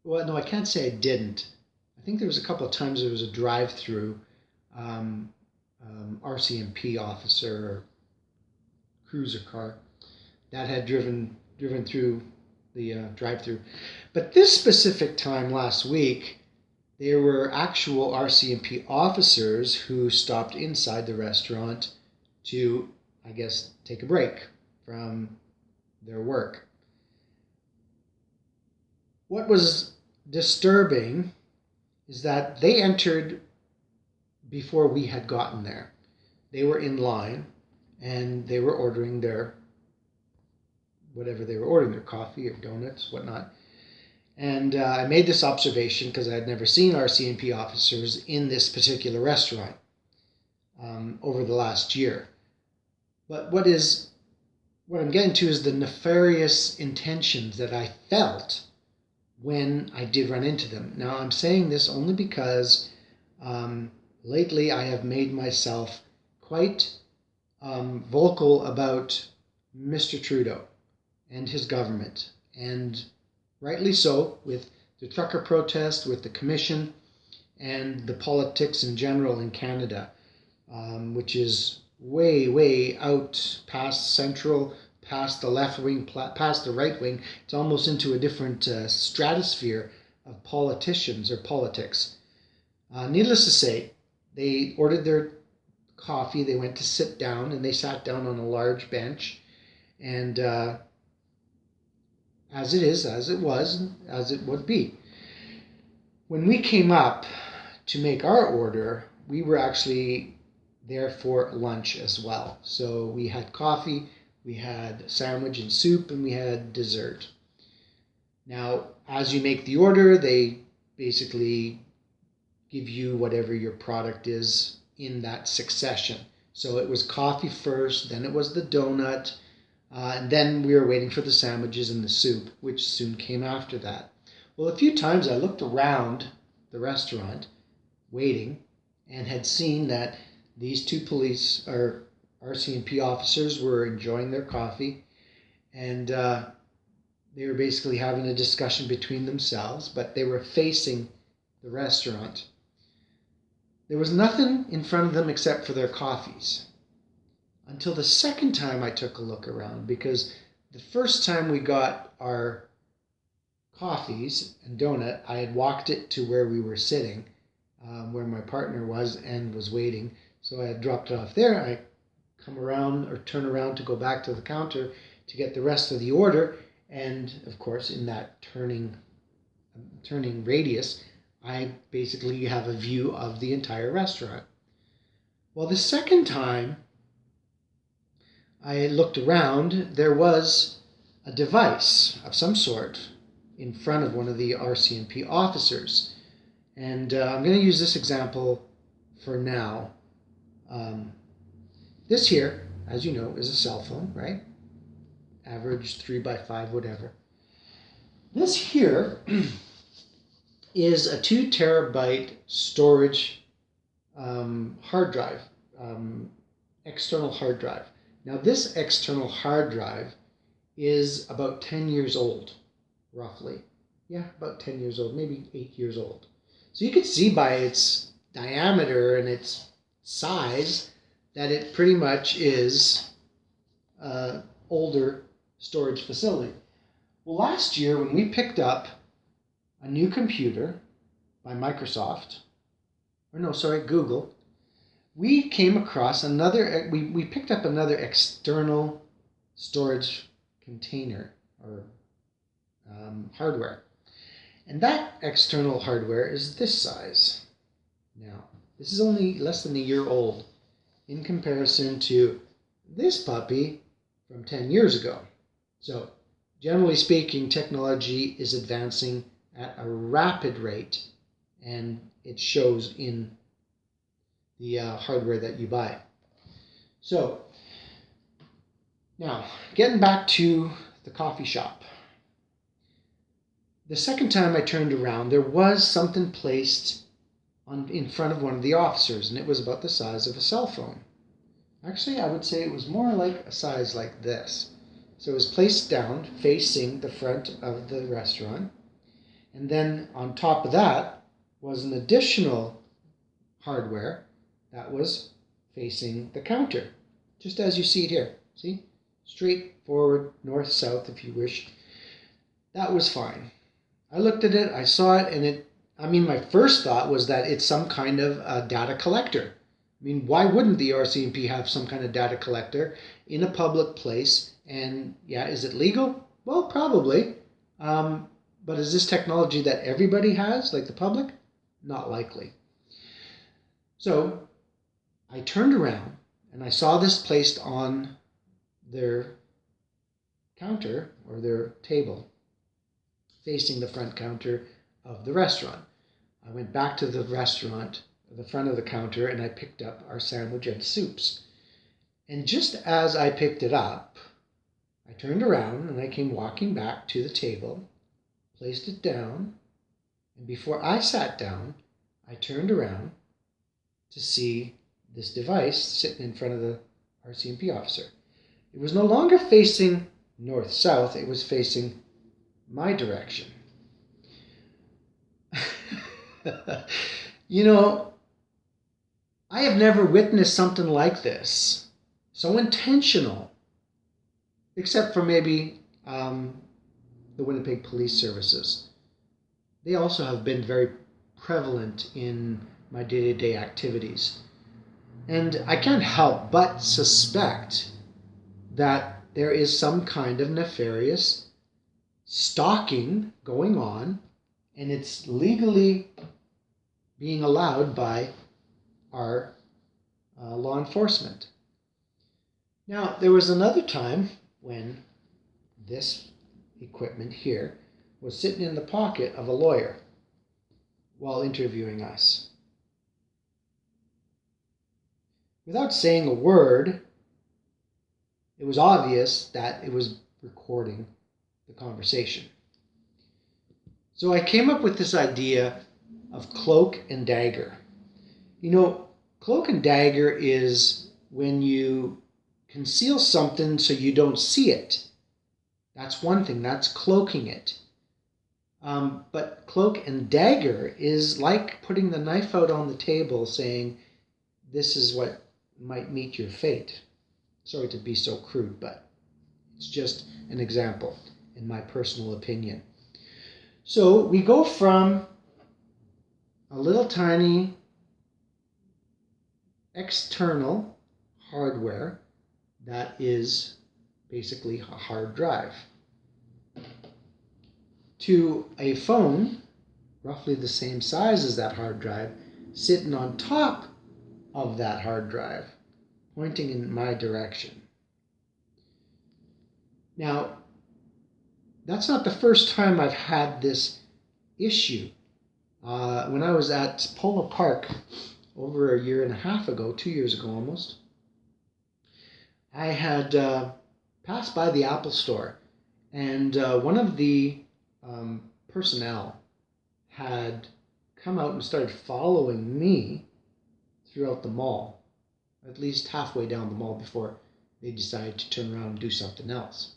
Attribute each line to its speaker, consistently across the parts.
Speaker 1: Well, no, I can't say I didn't. I think there was a couple of times there was a drive-through um, RCMP officer or cruiser car that had driven through the drive-through. But this specific time last week, there were actual RCMP officers who stopped inside the restaurant to, I guess, take a break from their work. What was disturbing is that they entered before we had gotten there. They were in line and they were ordering their whatever they were ordering, their coffee or donuts, whatnot. And I made this observation because I had never seen RCMP officers in this particular restaurant over the last year. But what I'm getting to is the nefarious intentions that I felt when I did run into them. Now, I'm saying this only because lately I have made myself quite vocal about Mr. Trudeau and his government, and rightly so, with the trucker protest, with the commission, and the politics in general in Canada, which is way, way out past central, past the left wing, past the right wing. It's almost into a different stratosphere of politicians or politics. Needless to say, they ordered their coffee, they went to sit down, and they sat down on a large bench, and as it is, as it was, as it would be. When we came up to make our order, we were actually there for lunch as well. So we had coffee, we had sandwich and soup, and we had dessert. Now, as you make the order, they basically give you whatever your product is in that succession. So it was coffee first, then it was the donut, and then we were waiting for the sandwiches and the soup, which soon came after that. Well, a few times I looked around the restaurant waiting and had seen that these two police or RCMP officers were enjoying their coffee, and they were basically having a discussion between themselves, but they were facing the restaurant. There was nothing in front of them except for their coffees. Until the second time I took a look around, because the first time we got our coffees and donut, I had walked it to where we were sitting, where my partner was and was waiting. So I had dropped it off there. I come around or turn around to go back to the counter to get the rest of the order. And of course, in that turning radius, I basically have a view of the entire restaurant. Well, the second time I looked around, there was a device of some sort in front of one of the RCMP officers. And I'm going to use this example for now. This here, as you know, is a cell phone, right? Average 3x5, whatever. This here is a 2 terabyte storage hard drive, external hard drive. Now, this external hard drive is about 10 years old, roughly. Yeah, about 10 years old, maybe 8 years old. So you can see by its diameter and its size that it pretty much is an older storage facility. Well, last year when we picked up a new computer by Microsoft, Google, we came across we picked up another external storage container or hardware. And that external hardware is this size. Now, this is only less than a year old in comparison to this puppy from 10 years ago. So, generally speaking, technology is advancing at a rapid rate, and it shows in the hardware that you buy. So, now, getting back to the coffee shop. The second time I turned around, there was something placed in front of one of the officers, and it was about the size of a cell phone. Actually, I would say it was more like a size like this. So it was placed down, facing the front of the restaurant, And then on top of that was an additional hardware that was facing the counter, just as you see it here. See? Straight forward, north, south, if you wish. That was fine. I looked at it, I saw it, and my first thought was that it's some kind of a data collector. I mean, why wouldn't the RCMP have some kind of data collector in a public place? And yeah, is it legal? Well, probably. But is this technology that everybody has, like the public? Not likely. So I turned around and I saw this placed on their counter or their table facing the front counter of the restaurant. I went back to the restaurant, the front of the counter, and I picked up our sandwich and soups. And just as I picked it up, I turned around and I came walking back to the table, placed it down, and before I sat down, I turned around to see this device sitting in front of the RCMP officer. It was no longer facing north-south, it was facing my direction. You know, I have never witnessed something like this, so intentional, except for maybe the Winnipeg Police Services. They also have been very prevalent in my day-to-day activities. And I can't help but suspect that there is some kind of nefarious stalking going on, and it's legally being allowed by our law enforcement. Now, there was another time when this equipment here was sitting in the pocket of a lawyer while interviewing us. Without saying a word, it was obvious that it was recording the conversation. So I came up with this idea of Cloak and Daggar. You know, Cloak and Daggar is when you conceal something so you don't see it. That's one thing, that's cloaking it. But Cloak and Daggar is like putting the knife out on the table saying, this is what might meet your fate. Sorry to be so crude, but it's just an example in my personal opinion. So we go from a little tiny external hardware that is basically a hard drive to a phone roughly the same size as that hard drive sitting on top of that hard drive pointing in my direction. Now, that's not the first time I've had this issue. When I was at Polo Park over a year and a half ago, 2 years ago almost, I had passed by the Apple store, and one of the personnel had come out and started following me throughout the mall, at least halfway down the mall before they decided to turn around and do something else.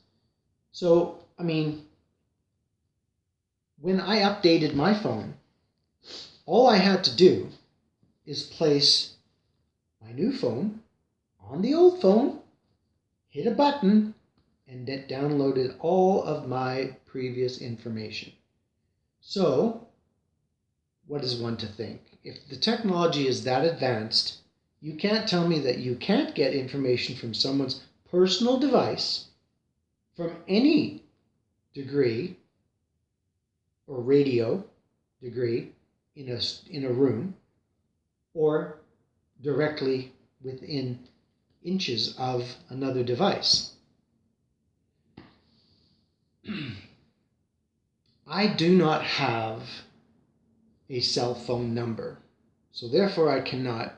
Speaker 1: So, I mean, when I updated my phone, all I had to do is place my new phone on the old phone, hit a button, and it downloaded all of my previous information. So, what is one to think? If the technology is that advanced, you can't tell me that you can't get information from someone's personal device from any degree or radio degree in a room or directly within inches of another device. I do not have a cell phone number, so therefore I cannot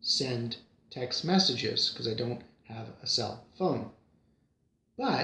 Speaker 1: send text messages because I don't have a cell phone. But